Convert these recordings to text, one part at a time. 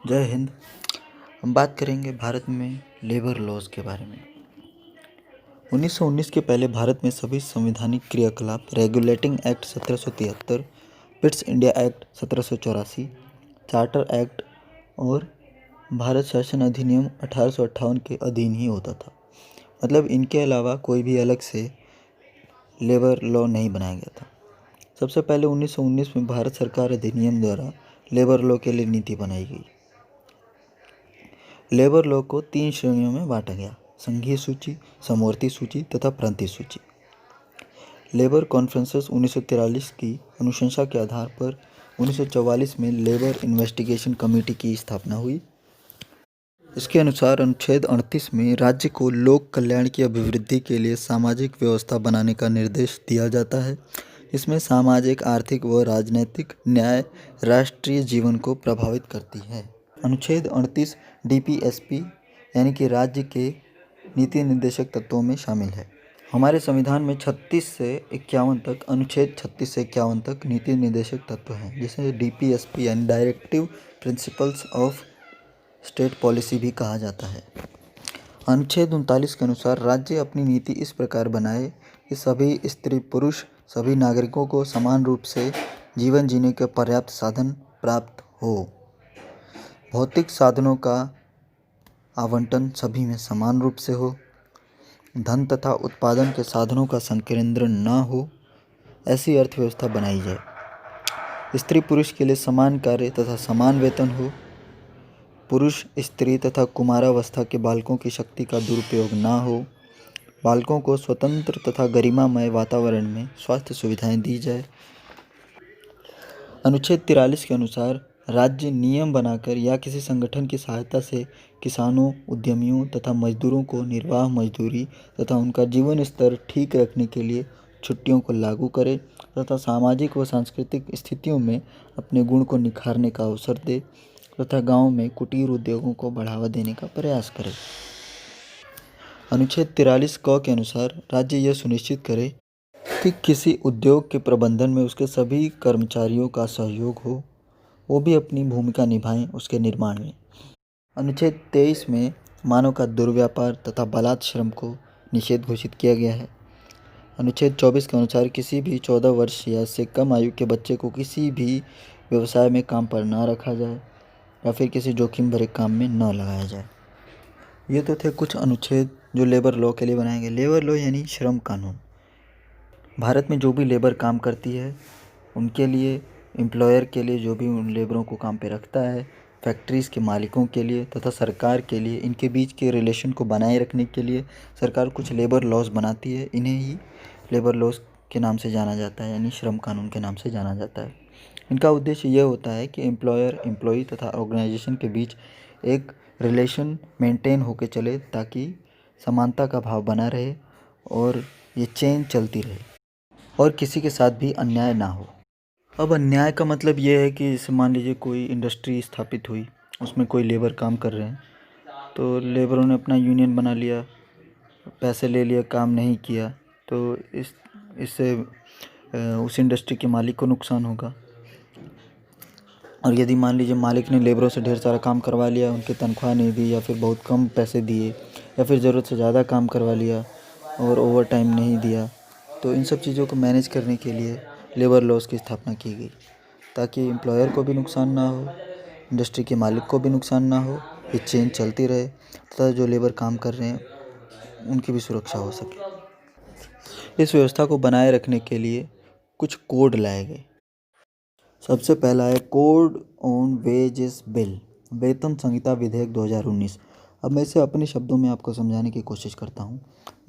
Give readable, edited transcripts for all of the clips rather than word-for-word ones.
जय हिंद। हम बात करेंगे भारत में लेबर लॉज के बारे में। 1919 के पहले भारत में सभी संवैधानिक क्रियाकलाप regulating act 1773, Pitt's India act 1784, charter act और भारत शासन अधिनियम 1858 के अधीन ही होता था। मतलब इनके अलावा कोई भी अलग से लेबर लॉ नहीं बनाया गया था। सबसे पहले 1919 में भारत सरकार अधिनियम द्वारा लेबर लॉ के लिए नीति बनाई गई। लेबर लॉ को 3 श्रेणियों में बांटा गया: संघीय सूची, समवर्ती सूची तथा प्रांतीय सूची। लेबर कॉन्फ्रेंसेस 1943 की अनुशंसा के आधार पर 1944 में लेबर इन्वेस्टिगेशन कमेटी की स्थापना हुई। इसके अनुसार अनुच्छेद 38 में राज्य को लोक कल्याण की अभिवृद्धि के लिए सामाजिक व्यवस्था बनाने का निर्देश दिया जाता है। इसमें सामाजिक, आर्थिक व राजनीतिक न्याय राष्ट्रीय जीवन को प्रभावित करती है। अनुच्छेद 38 डीपीएसपी यानी कि राज्य के नीति निर्देशक तत्वों में शामिल है। हमारे संविधान में 36 से 51 तक, अनुच्छेद 36 से 51 तक नीति निर्देशक तत्व हैं, जिसे डीपीएसपी यानी directive principles of state policy भी कहा जाता है। अनुच्छेद 39 के अनुसार राज्य अपनी नीति इस प्रकार बनाए कि सभी स्त्री पुरुष सभी नागरिकों को समान रूप से जीवन जीने के पर्याप्त साधन प्राप्त हो। भौतिक साधनों का आवंटन सभी में समान रूप से हो। धन तथा उत्पादन के साधनों का संकेंद्रण न हो, ऐसी अर्थव्यवस्था बनाई जाए। स्त्री पुरुष के लिए समान कार्य तथा समान वेतन हो। पुरुष, स्त्री तथा कुमारावस्था के बालकों की शक्ति का दुरुपयोग न हो। बालकों को स्वतंत्र तथा गरिमामय वातावरण में स्वास्थ्य सुविधाएं दी जाए। अनुच्छेद 43 के अनुसार राज्य नियम बनाकर या किसी संगठन की सहायता से किसानों, उद्यमियों तथा मजदूरों को निर्वाह मजदूरी तथा उनका जीवन स्तर ठीक रखने के लिए छुट्टियों को लागू करे तथा सामाजिक व सांस्कृतिक स्थितियों में अपने गुण को निखारने का अवसर दे तथा गांव में कुटीर उद्योगों को बढ़ावा देने का प्रयास करे। अनुच्छेद 43 क के अनुसार राज्य यह सुनिश्चित करे कि किसी उद्योग के प्रबंधन में उसके सभी कर्मचारियों का सहयोग हो, वो भी अपनी भूमिका निभाएं उसके निर्माण में। अनुच्छेद 23 में मानव का दुर्व्यापार तथा बालात श्रम को निषेध घोषित किया गया है। अनुच्छेद 24 के अनुसार किसी भी 14 वर्ष या इससे कम आयु के बच्चे को किसी भी व्यवसाय में काम पर न रखा जाए या फिर किसी जोखिम भरे काम में न लगाया जाए। ये तो थे कुछ अनुच्छेद जो लेबर लॉ के लिए बनाए गए। लेबर लॉ यानी श्रम कानून। भारत में जो भी लेबर काम करती है उनके लिए, एम्प्लॉयर के लिए जो भी उन लेबरों को काम पे रखता है, फैक्ट्रीज़ के मालिकों के लिए तथा सरकार के लिए, इनके बीच के रिलेशन को बनाए रखने के लिए सरकार कुछ लेबर लॉज बनाती है। इन्हें ही लेबर लॉज के नाम से जाना जाता है, यानी श्रम कानून के नाम से जाना जाता है। इनका उद्देश्य यह होता है कि एम्प्लॉयर, एम्प्लॉई तथा ऑर्गेनाइजेशन के बीच एक रिलेशन मेंटेन होकर चले ताकि समानता का भाव बना रहे और ये चेन चलती रहे और किसी के साथ भी अन्याय ना हो। अब अन्याय का मतलब ये है कि जैसे मान लीजिए कोई इंडस्ट्री स्थापित हुई, उसमें कोई लेबर काम कर रहे हैं, तो लेबरों ने अपना यूनियन बना लिया, पैसे ले लिया, काम नहीं किया, तो इससे उस इंडस्ट्री के मालिक को नुकसान होगा। और यदि मान लीजिए मालिक ने लेबरों से ढेर सारा काम करवा लिया, उनकी तनख्वाह नहीं दी या फिर बहुत कम पैसे दिए या फिर ज़रूरत से ज़्यादा काम करवा लिया और ओवर टाइम नहीं दिया, तो इन सब चीज़ों को मैनेज करने के लिए लेबर लॉज की स्थापना की गई ताकि एम्प्लॉयर को भी नुकसान ना हो, इंडस्ट्री के मालिक को भी नुकसान ना हो, ये चेन चलती रहे तथा जो लेबर काम कर रहे हैं उनकी भी सुरक्षा हो सके। इस व्यवस्था को बनाए रखने के लिए कुछ कोड लाए गए। सबसे पहला है कोड ऑन वेजेस बिल, वेतन संहिता विधेयक 2019। अब मैं इसे अपने शब्दों में आपको समझाने की कोशिश करता हूँ।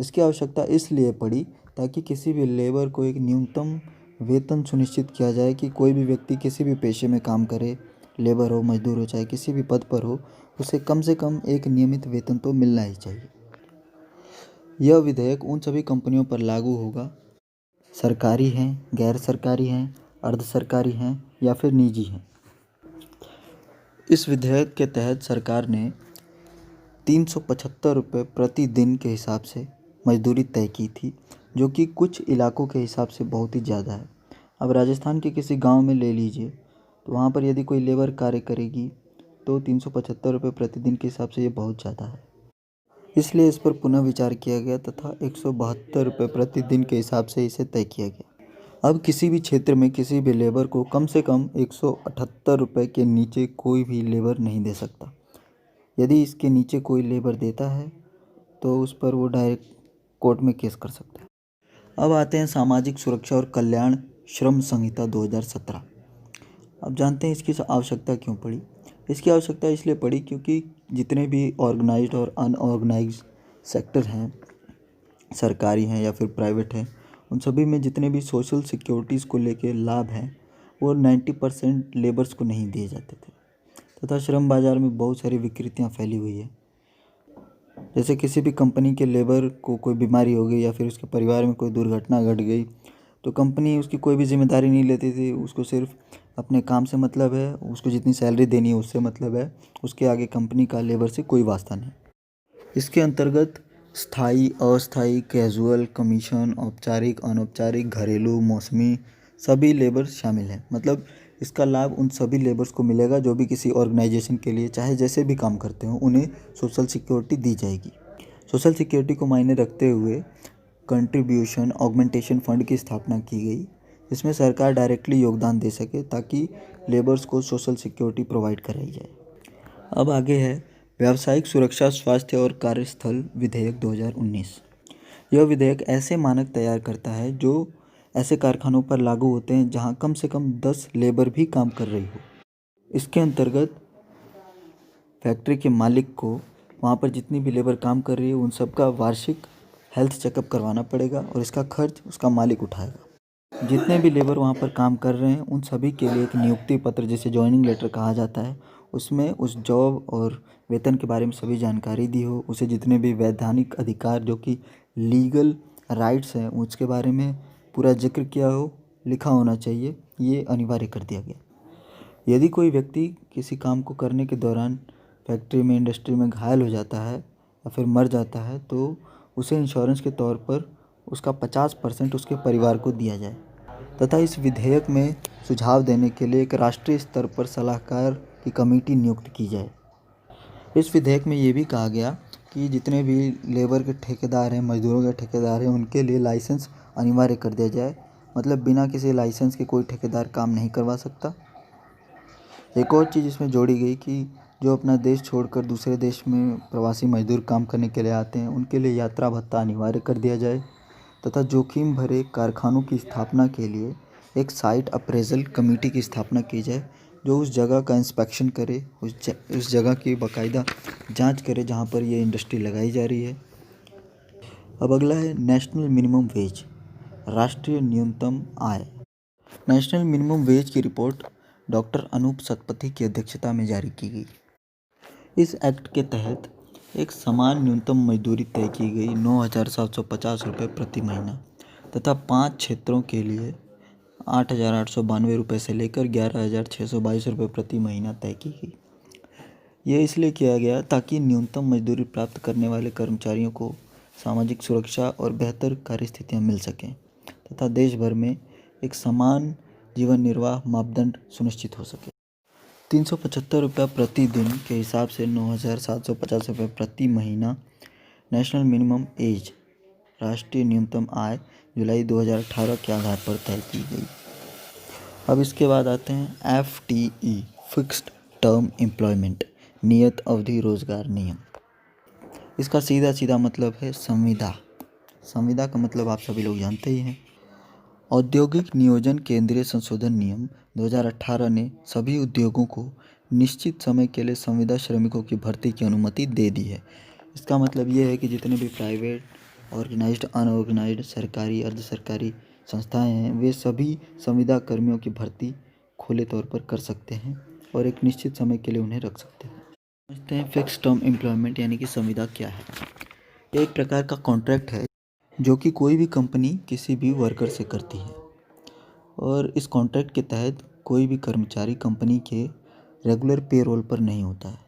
इसकी आवश्यकता इसलिए पड़ी ताकि किसी भी लेबर को एक न्यूनतम वेतन सुनिश्चित किया जाए कि कोई भी व्यक्ति किसी भी पेशे में काम करे, लेबर हो, मजदूर हो, चाहे किसी भी पद पर हो, उसे कम से कम एक नियमित वेतन तो मिलना ही चाहिए। यह विधेयक उन सभी कंपनियों पर लागू होगा, सरकारी हैं, गैर सरकारी हैं, अर्ध सरकारी हैं या फिर निजी हैं। इस विधेयक के तहत सरकार ने 375 रुपये प्रति दिन के हिसाब से मजदूरी तय की थी, जो कि कुछ इलाकों के हिसाब से बहुत ही ज़्यादा है। अब राजस्थान के किसी गांव में ले लीजिए, तो वहाँ पर यदि कोई लेबर कार्य करेगी तो 375 रुपये प्रतिदिन के हिसाब से ये बहुत ज़्यादा है। इसलिए इस पर पुनः विचार किया गया तथा 172 रुपये प्रतिदिन के हिसाब से इसे तय किया गया। अब किसी भी क्षेत्र में किसी भी लेबर को कम से कम 178 रुपये के नीचे कोई भी लेबर नहीं दे सकता। यदि इसके नीचे कोई लेबर देता है तो उस पर वो डायरेक्ट कोर्ट में केस कर सकता है। अब आते हैं सामाजिक सुरक्षा और कल्याण श्रम संहिता 2017। अब जानते हैं इसकी आवश्यकता क्यों पड़ी। इसकी आवश्यकता इसलिए पड़ी क्योंकि जितने भी ऑर्गेनाइज्ड और अनऑर्गेनाइज्ड सेक्टर हैं, सरकारी हैं या फिर प्राइवेट हैं, उन सभी में जितने भी सोशल सिक्योरिटीज़ को लेके लाभ हैं वो 90% लेबर्स को नहीं दिए जाते थे तथा श्रम बाज़ार में बहुत सारी विकृतियाँ फैली हुई है। जैसे किसी भी कंपनी के लेबर को कोई बीमारी हो गई या फिर उसके परिवार में कोई दुर्घटना घट गई तो कंपनी उसकी कोई भी जिम्मेदारी नहीं लेती थी। उसको सिर्फ अपने काम से मतलब है, उसको जितनी सैलरी देनी है उससे मतलब है, उसके आगे कंपनी का लेबर से कोई वास्ता नहीं। इसके अंतर्गत स्थायी, अस्थायी, कैजुअल, कमीशन, औपचारिक, अनौपचारिक, घरेलू, मौसमी सभी लेबर शामिल हैं। मतलब इसका लाभ उन सभी लेबर्स को मिलेगा जो भी किसी ऑर्गेनाइजेशन के लिए चाहे जैसे भी काम करते हो उन्हें सोशल सिक्योरिटी दी जाएगी। सोशल सिक्योरिटी को मायने रखते हुए कंट्रीब्यूशन ऑगमेंटेशन फंड की स्थापना की गई, जिसमें सरकार डायरेक्टली योगदान दे सके ताकि लेबर्स को सोशल सिक्योरिटी प्रोवाइड कराई जाए। अब आगे है व्यावसायिक सुरक्षा, स्वास्थ्य और कार्यस्थल विधेयक 2019। यह विधेयक ऐसे मानक तैयार करता है जो ऐसे कारखानों पर लागू होते हैं जहां कम से कम 10 लेबर भी काम कर रही हो। इसके अंतर्गत फैक्ट्री के मालिक को वहां पर जितनी भी लेबर काम कर रही है उन सबका वार्षिक हेल्थ चेकअप करवाना पड़ेगा और इसका खर्च उसका मालिक उठाएगा। जितने भी लेबर वहाँ पर काम कर रहे हैं उन सभी के लिए एक नियुक्ति पत्र, जिसे जॉइनिंग लेटर कहा जाता है, उसमें उस जॉब और वेतन के बारे में सभी जानकारी दी हो। उसे जितने भी वैधानिक अधिकार जो कि लीगल राइट्स हैं उसके बारे में पूरा जिक्र किया हो, लिखा होना चाहिए। ये अनिवार्य कर दिया गया। यदि कोई व्यक्ति किसी काम को करने के दौरान फैक्ट्री में, इंडस्ट्री में घायल हो जाता है या फिर मर जाता है तो उसे इंश्योरेंस के तौर पर उसका 50% उसके परिवार को दिया जाए। तथा इस विधेयक में सुझाव देने के लिए एक राष्ट्रीय स्तर पर सलाहकार की कमेटी नियुक्त की जाए। इस विधेयक में ये भी कहा गया कि जितने भी लेबर के ठेकेदार हैं, मजदूरों के ठेकेदार हैं, उनके लिए लाइसेंस अनिवार्य कर दिया जाए। मतलब बिना किसी लाइसेंस के कोई ठेकेदार काम नहीं करवा सकता। एक और चीज़ इसमें जोड़ी गई कि जो अपना देश छोड़कर दूसरे देश में प्रवासी मजदूर काम करने के लिए आते हैं उनके लिए यात्रा भत्ता अनिवार्य कर दिया जाए तथा जोखिम भरे कारखानों की स्थापना के लिए एक साइट अप्रेजल कमेटी की स्थापना की जाए जो उस जगह का इंस्पेक्शन करे, उस जगह की बाकायदा जांच करे जहां पर ये इंडस्ट्री लगाई जा रही है। अब अगला है नेशनल मिनिमम वेज, राष्ट्रीय न्यूनतम आय। नेशनल मिनिमम वेज की रिपोर्ट डॉक्टर अनूप सतपथी की अध्यक्षता में जारी की गई। इस एक्ट के तहत एक समान न्यूनतम मजदूरी तय की गई 9,750 रुपये प्रति महीना तथा 5 क्षेत्रों के लिए 8,892 रुपये से लेकर 11,622 रुपये प्रति महीना तय की गई। ये इसलिए किया गया ताकि न्यूनतम मजदूरी प्राप्त करने वाले कर्मचारियों को सामाजिक सुरक्षा और बेहतर कार्यस्थितियाँ मिल सकें तथा देश भर में एक समान जीवन निर्वाह मापदंड सुनिश्चित हो सके। 375 रुपये प्रतिदिन के हिसाब से 9,750 रुपये प्रति महीना नेशनल मिनिमम एज, राष्ट्रीय न्यूनतम आय जुलाई 2018 के आधार पर तय की गई। अब इसके बाद आते हैं FTE, फिक्स्ड टर्म एम्प्लॉयमेंट, नियत अवधि रोजगार नियम। इसका सीधा सीधा मतलब है संविदा। संविदा का मतलब आप सभी लोग जानते ही हैं। औद्योगिक नियोजन केंद्रीय संशोधन नियम 2018 ने सभी उद्योगों को निश्चित समय के लिए संविदा श्रमिकों की भर्ती की अनुमति दे दी है। इसका मतलब ये है कि जितने भी प्राइवेट, ऑर्गेनाइज्ड, अनऑर्गेनाइज्ड, सरकारी, अर्ध सरकारी संस्थाएं हैं वे सभी संविदा कर्मियों की भर्ती खुले तौर पर कर सकते हैं और एक निश्चित समय के लिए उन्हें रख सकते हैं। समझते हैं फिक्स टर्म एम्प्लॉयमेंट यानी कि संविदा क्या है। ये एक प्रकार का कॉन्ट्रैक्ट है जो कि कोई भी कंपनी किसी भी वर्कर से करती है और इस कॉन्ट्रैक्ट के तहत कोई भी कर्मचारी कंपनी के रेगुलर पेरोल पर नहीं होता है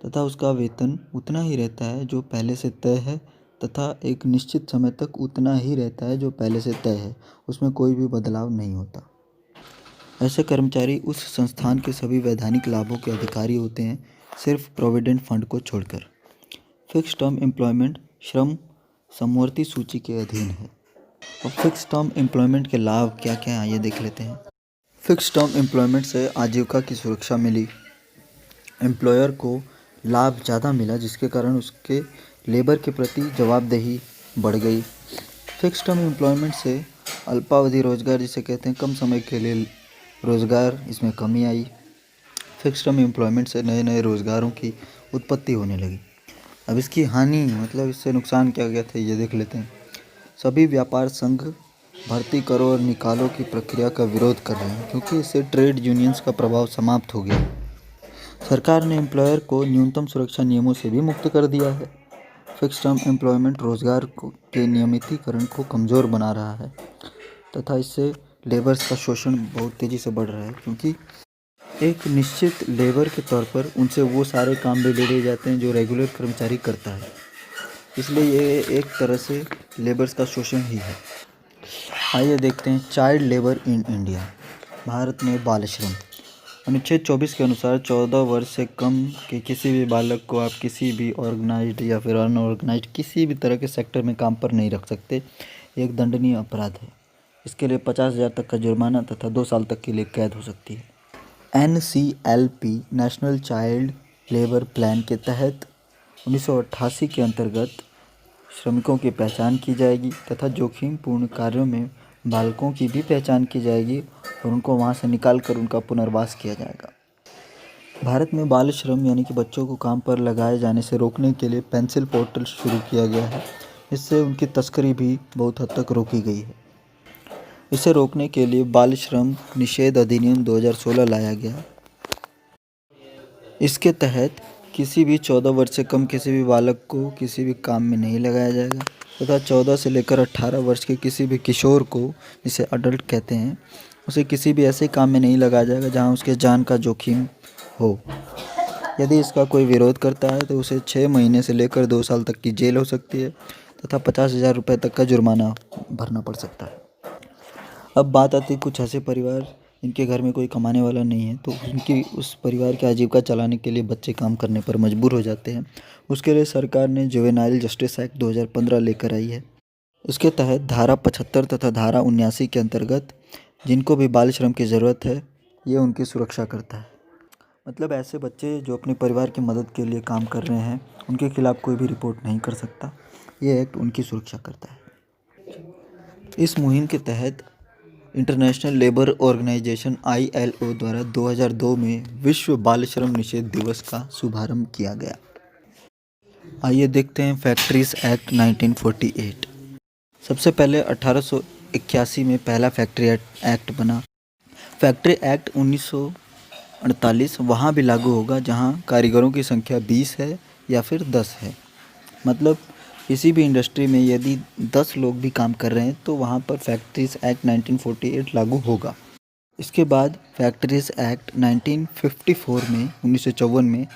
तथा उसका वेतन उतना ही रहता है जो पहले से तय है तथा एक निश्चित समय तक उतना ही रहता है जो पहले से तय है, उसमें कोई भी बदलाव नहीं होता। ऐसे कर्मचारी उस संस्थान के सभी वैधानिक लाभों के अधिकारी होते हैं, सिर्फ प्रोविडेंट फंड को छोड़कर। फिक्स टर्म एम्प्लॉयमेंट श्रम समवर्ती सूची के अधीन है। और फिक्स टर्म एम्प्लॉयमेंट के लाभ क्या क्या हैं आइए देख लेते हैं। फिक्स टर्म एम्प्लॉयमेंट से आजीविका की सुरक्षा मिली, एम्प्लॉयर को लाभ ज़्यादा मिला जिसके कारण उसके लेबर के प्रति जवाबदेही बढ़ गई। फिक्स टर्म एम्प्लॉयमेंट से अल्पावधि रोजगार जिसे कहते हैं, कम समय के लिए रोजगार, इसमें कमी आई। फिक्स टर्म एम्प्लॉयमेंट से नए नए रोजगारों की उत्पत्ति होने लगी। अब इसकी हानि मतलब इससे नुकसान क्या क्या थे ये देख लेते हैं। सभी व्यापार संघ भर्ती करो और निकालो की प्रक्रिया का विरोध कर रहे हैं क्योंकि इससे ट्रेड यूनियंस का प्रभाव समाप्त हो गया। सरकार ने एम्प्लॉयर को न्यूनतम सुरक्षा नियमों से भी मुक्त कर दिया है। फिक्स टर्म एम्प्लॉयमेंट रोजगार के नियमितीकरण को कमज़ोर बना रहा है तथा इससे लेबर्स का शोषण बहुत तेज़ी से बढ़ रहा है क्योंकि एक निश्चित लेबर के तौर पर उनसे वो सारे काम भी ले लिए जाते हैं जो रेगुलर कर्मचारी करता है, इसलिए ये एक तरह से लेबर्स का शोषण ही है। आइए देखते हैं child labour in India, Bharat में बाल श्रम। अनुच्छेद 24 के अनुसार 14 वर्ष से कम के किसी भी बालक को आप किसी भी ऑर्गेनाइज्ड या फिर अनऑर्गेनाइज्ड किसी भी तरह के सेक्टर में काम पर नहीं रख सकते। एक दंडनीय अपराध है। इसके लिए 50,000 तक का जुर्माना तथा 2 साल तक के लिए कैद हो सकती है। NCLP national child labour plan के तहत 1988 के अंतर्गत श्रमिकों की पहचान की जाएगी तथा जोखिमपूर्ण कार्यों में बालकों की भी पहचान की जाएगी और उनको वहाँ से निकाल कर उनका पुनर्वास किया जाएगा। भारत में बाल श्रम यानी कि बच्चों को काम पर लगाए जाने से रोकने के लिए पेंसिल पोर्टल शुरू किया गया है। इससे उनकी तस्करी भी बहुत हद तक रोकी गई है। इसे रोकने के लिए बाल श्रम निषेध अधिनियम 2016 लाया गया। इसके तहत किसी भी 14 वर्ष से कम किसी भी बालक को किसी भी काम में नहीं लगाया जाएगा तथा 14 से लेकर 18 वर्ष के किसी भी किशोर को, जिसे अडल्ट कहते हैं, उसे किसी भी ऐसे काम में नहीं लगाया जाएगा जहां उसके जान का जोखिम हो। यदि इसका कोई विरोध करता है तो उसे 6 महीने से लेकर 2 साल तक की जेल हो सकती है तथा 50,000 रुपये तक का जुर्माना भरना पड़ सकता है। अब बात आती है कुछ ऐसे परिवार जिनके घर में कोई कमाने वाला नहीं है, तो उनकी उस परिवार की आजीविका चलाने के लिए बच्चे काम करने पर मजबूर हो जाते हैं। उसके लिए सरकार ने जुवेनाइल जस्टिस एक्ट 2015 लेकर आई है। इसके तहत धारा 75 तथा धारा 79 के अंतर्गत जिनको भी बाल श्रम की ज़रूरत है, ये उनकी सुरक्षा करता है। मतलब ऐसे बच्चे जो अपने परिवार की मदद के लिए काम कर रहे हैं, उनके खिलाफ कोई भी रिपोर्ट नहीं कर सकता। ये एक्ट उनकी सुरक्षा करता है। इस मुहिम के तहत इंटरनेशनल लेबर ऑर्गेनाइजेशन ILO द्वारा 2002 में विश्व बाल श्रम निषेध दिवस का शुभारंभ किया गया। आइए देखते हैं फैक्ट्रीज एक्ट 1948। सबसे पहले 1881 में पहला फैक्ट्री एक्ट बना। फैक्ट्री एक्ट 1948 वहाँ भी लागू होगा जहाँ कारीगरों की संख्या 20 है या फिर 10 है। मतलब किसी भी इंडस्ट्री में यदि 10 लोग भी काम कर रहे हैं तो वहाँ पर फैक्ट्रीज एक्ट 1948 लागू होगा। इसके बाद फैक्ट्रीज एक्ट 1954 में 1954 में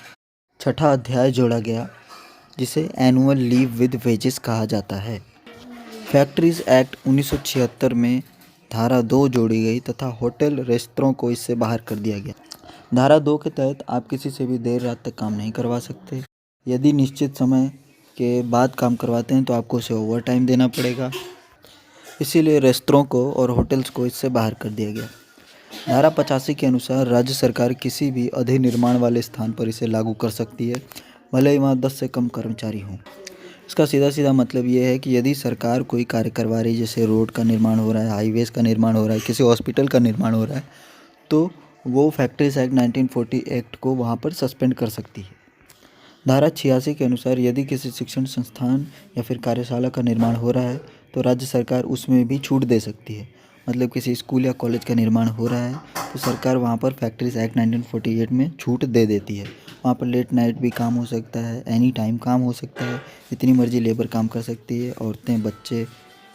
छठा अध्याय जोड़ा गया जिसे एनुअल लीव विद वेजेस कहा जाता है। फैक्ट्रीज एक्ट 1976 में धारा 2 जोड़ी गई तथा होटल रेस्तरां को इससे बाहर कर दिया गया। धारा 2 के तहत आप किसी से भी देर रात तक काम नहीं करवा सकते। यदि निश्चित समय के बाद काम करवाते हैं तो आपको उसे ओवर टाइम देना पड़ेगा। इसीलिए रेस्तरां को और होटल्स को इससे बाहर कर दिया गया। धारा 85 के अनुसार राज्य सरकार किसी भी अधिनिर्माण वाले स्थान पर इसे लागू कर सकती है, भले ही वहाँ 10 से कम कर्मचारी हों। इसका सीधा सीधा मतलब ये है कि यदि सरकार कोई कार्य करवा रही है, जैसे रोड का निर्माण हो रहा है, हाईवेज़ का निर्माण हो रहा है, किसी हॉस्पिटल का निर्माण हो रहा है, तो वो फैक्ट्रीज एक्ट 1940 एक्ट को वहाँ पर सस्पेंड कर सकती है। धारा 86 के अनुसार यदि किसी शिक्षण संस्थान या फिर कार्यशाला का निर्माण हो रहा है तो राज्य सरकार उसमें भी छूट दे सकती है। मतलब किसी स्कूल या कॉलेज का निर्माण हो रहा है तो सरकार वहाँ पर फैक्ट्रीज एक्ट 1948 में छूट दे देती है। वहाँ पर लेट नाइट भी काम हो सकता है, एनी टाइम काम हो सकता है, जितनी मर्जी लेबर काम कर सकती है, औरतें बच्चे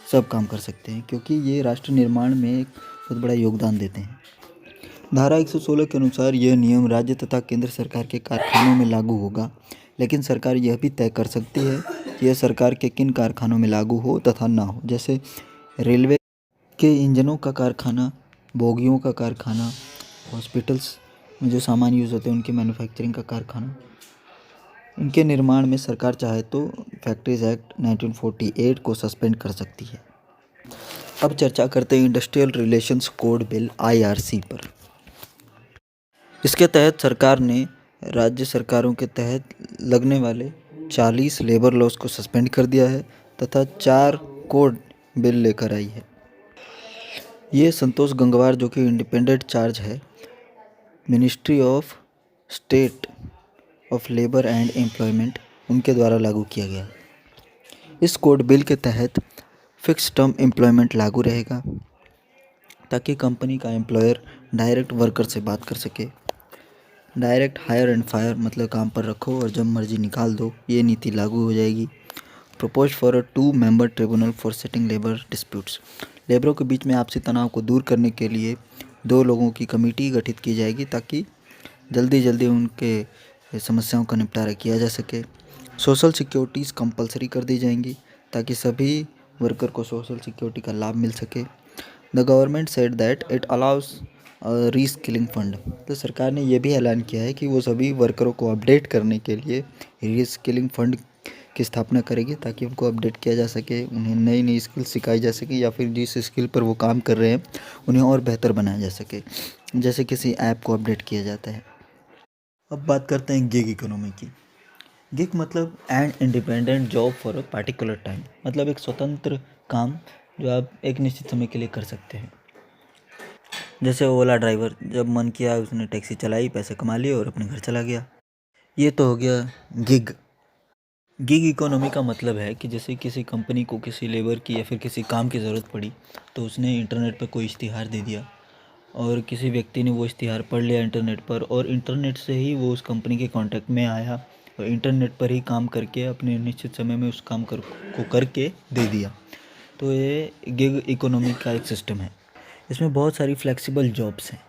सब काम कर सकते हैं क्योंकि ये राष्ट्र निर्माण में एक बहुत बड़ा योगदान देते हैं। धारा 116 के अनुसार यह नियम राज्य तथा केंद्र सरकार के कारखानों में लागू होगा, लेकिन सरकार यह भी तय कर सकती है कि यह सरकार के किन कारखानों में लागू हो तथा ना हो। जैसे रेलवे के इंजनों का कारखाना बोगियों का कारखाना, हॉस्पिटल्स में जो सामान यूज़ होते हैं उनके मैन्युफैक्चरिंग का कारखाना, इनके निर्माण में सरकार चाहे तो फैक्ट्रीज एक्ट 1948 को सस्पेंड कर सकती है। अब चर्चा करते हैं industrial relations code bill IRC पर। इसके तहत सरकार ने राज्य सरकारों के तहत लगने वाले 40 लेबर लॉज को सस्पेंड कर दिया है तथा 4 कोड बिल लेकर आई है। ये संतोष गंगवार जो कि इंडिपेंडेंट चार्ज है, ministry of state of labour and employment, उनके द्वारा लागू किया गया है। इस कोड बिल के तहत फिक्स टर्म एम्प्लॉयमेंट लागू रहेगा ताकि कंपनी का एम्प्लॉयर डायरेक्ट वर्कर से बात कर सके। डायरेक्ट हायर एंड फायर मतलब काम पर रखो और जब मर्जी निकाल दो, ये नीति लागू हो जाएगी। Propose for a 2-member tribunal for setting labour disputes, लेबरों के बीच में आपसी तनाव को दूर करने के लिए 2 लोगों की कमेटी गठित की जाएगी ताकि जल्दी जल्दी उनके समस्याओं का निपटारा किया जा सके। सोशल सिक्योरिटीज़ कंपलसरी कर दी जाएंगी ताकि सभी वर्कर को सोशल सिक्योरिटी का लाभ मिल सके। The government said that it allows reskilling fund, तो सरकार ने यह भी ऐलान किया है कि वो सभी वर्करों को अपडेट करने के लिए रीस्किलिंग फंड की स्थापना करेगी ताकि उनको अपडेट किया जा सके, उन्हें नई नई स्किल सिखाई जा सके या फिर जिस स्किल पर वो काम कर रहे हैं उन्हें और बेहतर बनाया जा सके, जैसे किसी ऐप को अपडेट किया जाता है। अब बात करते हैं गिग इकोनॉमी की। गिग मतलब an independent job for a particular time, मतलब एक स्वतंत्र काम जो आप एक निश्चित समय के लिए कर सकते हैं। जैसे ओला ड्राइवर, जब मन किया उसने टैक्सी चलाई, पैसे कमा लिए और अपने घर चला गया। ये तो हो गया गिग। गिग इकोनॉमी का मतलब है कि जैसे किसी कंपनी को किसी लेबर की या फिर किसी काम की ज़रूरत पड़ी तो उसने इंटरनेट पर कोई इश्तिहार दे दिया और किसी व्यक्ति ने वो इश्तिहार पढ़ लिया इंटरनेट पर और इंटरनेट से ही वो उस कंपनी के कांटेक्ट में आया और इंटरनेट पर ही काम करके अपने निश्चित समय में उस काम को करके दे दिया। तो ये गिग इकोनॉमी का एक सिस्टम है। इसमें बहुत सारी फ्लेक्सिबल जॉब्स हैं।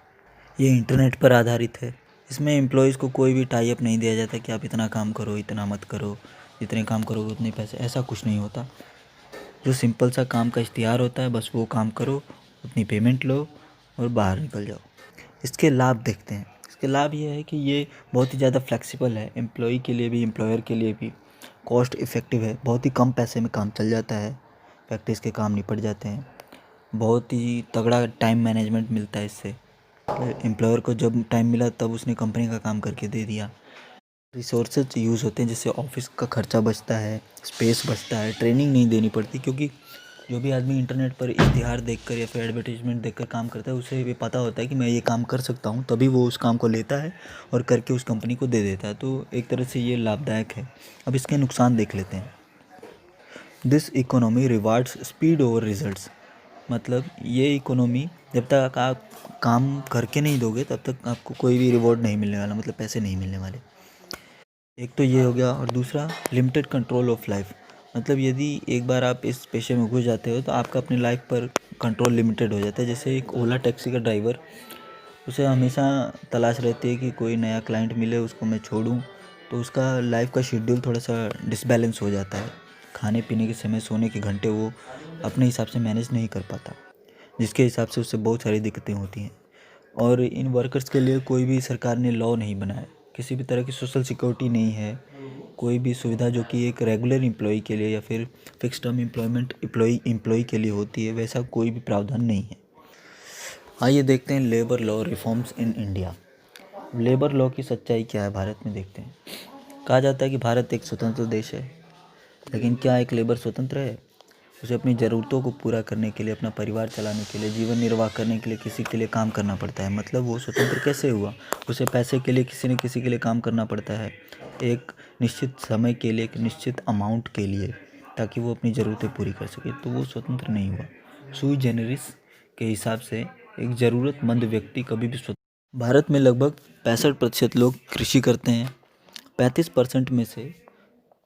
ये इंटरनेट पर आधारित है। इसमें एम्प्लॉयज़ को कोई भी टाई अप नहीं दिया जाता कि आप इतना काम करो, इतना मत करो, जितने काम करोगे उतने पैसे, ऐसा कुछ नहीं होता। जो सिंपल सा काम का इश्तिहार होता है, बस वो काम करो, उतनी पेमेंट लो और बाहर निकल जाओ। इसके लाभ देखते हैं। इसके लाभ ये है कि ये बहुत ही ज़्यादा फ्लेक्सिबल है, एम्प्लॉई के लिए भी एम्प्लॉयर के लिए भी। कॉस्ट इफ़ेक्टिव है, बहुत ही कम पैसे में काम चल जाता है, प्रैक्टिस के काम निपट जाते हैं। बहुत ही तगड़ा टाइम मैनेजमेंट मिलता है इससे। एम्प्लॉयर को जब टाइम मिला तब उसने कंपनी का काम करके दे दिया। रिसोर्सेज यूज़ होते हैं, जैसे ऑफिस का खर्चा बचता है, स्पेस बचता है, ट्रेनिंग नहीं देनी पड़ती क्योंकि जो भी आदमी इंटरनेट पर इश्तिहार देखकर या फिर एडवर्टीजमेंट देखकर काम करता है उसे भी पता होता है कि मैं ये काम कर सकता हूँ, तभी वो उस काम को लेता है और करके उस कंपनी को दे देता है। तो एक तरह से ये लाभदायक है। अब इसके नुकसान देख लेते हैं। This economy rewards speed over results, मतलब ये इकोनॉमी जब तक आप काम करके नहीं दोगे तब तक आपको कोई भी रिवॉर्ड नहीं मिलने वाला, मतलब पैसे नहीं मिलने वाले। एक तो ये हो गया और दूसरा लिमिटेड कंट्रोल ऑफ लाइफ, मतलब यदि एक बार आप इस पेशे में घुस जाते हो तो आपका अपनी लाइफ पर कंट्रोल लिमिटेड हो जाता है। जैसे एक ओला टैक्सी का ड्राइवर, उसे हमेशा तलाश रहती है कि कोई नया क्लाइंट मिले, उसको मैं छोड़ूं, तो उसका लाइफ का शेड्यूल थोड़ा सा डिसबैलेंस हो जाता है। खाने पीने के समय, सोने के घंटे वो अपने हिसाब से मैनेज नहीं कर पाता, जिसके हिसाब से उससे बहुत सारी दिक्कतें होती हैं। और इन वर्कर्स के लिए कोई भी सरकार ने लॉ नहीं बनाया, किसी भी तरह की सोशल सिक्योरिटी नहीं है, कोई भी सुविधा जो कि एक रेगुलर एम्प्लॉई के लिए या फिर फिक्स टर्म एम्प्लॉयमेंट एम्प्लॉई के लिए होती है, वैसा कोई भी प्रावधान नहीं है। आइए देखते हैं labour law reforms in India. Labour law की सच्चाई क्या है भारत में, देखते हैं। कहा जाता है कि भारत एक स्वतंत्र देश है, लेकिन क्या एक लेबर स्वतंत्र है? उसे अपनी ज़रूरतों को पूरा करने के लिए, अपना परिवार चलाने के लिए, जीवन निर्वाह करने के लिए किसी के लिए काम करना पड़ता है। मतलब वो स्वतंत्र कैसे हुआ? उसे पैसे के लिए किसी न किसी के लिए काम करना पड़ता है, एक निश्चित समय के लिए, एक निश्चित अमाउंट के लिए, ताकि वो अपनी ज़रूरतें पूरी कर सके। तो वो स्वतंत्र नहीं हुआ। सुई जेनेरिस के हिसाब से एक ज़रूरतमंद व्यक्ति कभी भी स्वतंत्र। भारत में लगभग 65% लोग कृषि करते हैं। 35% में से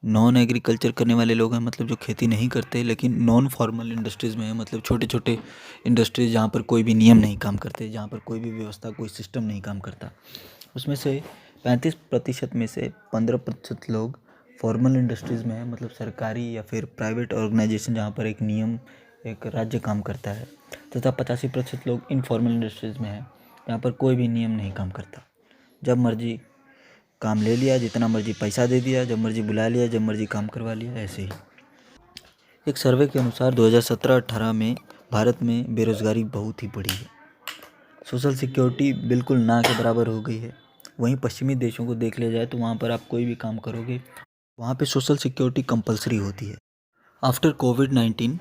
नॉन एग्रीकल्चर करने वाले लोग हैं, मतलब जो खेती नहीं करते लेकिन नॉन फॉर्मल इंडस्ट्रीज़ में है, मतलब छोटे छोटे इंडस्ट्रीज जहाँ पर कोई भी नियम नहीं काम करते, जहाँ पर कोई भी व्यवस्था, कोई सिस्टम नहीं काम करता। उसमें से 35% में से 15% लोग फॉर्मल इंडस्ट्रीज़ में है, मतलब सरकारी या फिर प्राइवेट ऑर्गेनाइजेशन जहाँ पर एक नियम, एक राज्य काम करता है तथा 85% लोग इनफॉर्मल इंडस्ट्रीज में हैं, यहाँ पर कोई भी नियम नहीं काम करता। जब मर्जी काम ले लिया, जितना मर्जी पैसा दे दिया, जब मर्जी बुला लिया, जब मर्जी काम करवा लिया, ऐसे ही। एक सर्वे के अनुसार 2017-18 में भारत में बेरोजगारी बहुत ही बढ़ी है। सोशल सिक्योरिटी बिल्कुल ना के बराबर हो गई है। वहीं पश्चिमी देशों को देख लिया जाए तो वहाँ पर आप कोई भी काम करोगे, वहाँ पे सोशल सिक्योरिटी कंपलसरी होती है। आफ्टर कोविड-19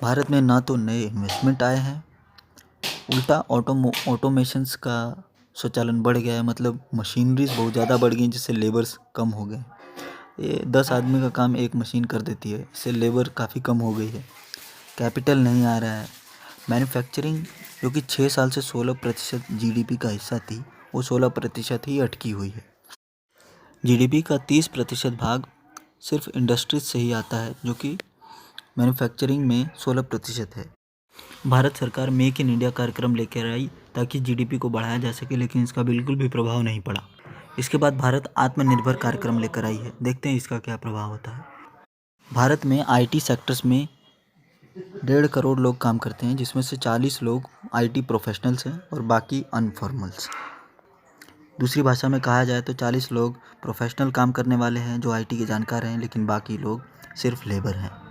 भारत में ना तो नए इन्वेस्टमेंट आए हैं, उल्टा ऑटोमेशंस का स्वचालन बढ़ गया है। मतलब मशीनरीज बहुत ज़्यादा बढ़ गई जिससे लेबर्स कम हो गए। ये 10 आदमी का काम एक मशीन कर देती है, इससे लेबर काफ़ी कम हो गई है। कैपिटल नहीं आ रहा है। मैन्युफैक्चरिंग जो कि 6 साल से 16% जीडीपी का हिस्सा थी, वो 16% ही अटकी हुई है। जीडीपी का 30% भाग सिर्फ इंडस्ट्रीज से ही आता है, जो कि मैन्युफैक्चरिंग में 16% है। भारत सरकार मेक इन इंडिया कार्यक्रम लेकर आई ताकि जीडीपी को बढ़ाया जा सके, लेकिन इसका बिल्कुल भी प्रभाव नहीं पड़ा। इसके बाद भारत आत्मनिर्भर कार्यक्रम लेकर आई है, देखते हैं इसका क्या प्रभाव होता है। भारत में आईटी सेक्टर्स में 1.5 करोड़ लोग काम करते हैं, जिसमें से 40 लोग आईटी प्रोफेशनल्स हैं और बाकी अनफॉर्मल्स। दूसरी भाषा में कहा जाए तो 40 लोग प्रोफेशनल काम करने वाले हैं जो आईटी के जानकार हैं, लेकिन बाकी लोग सिर्फ लेबर हैं।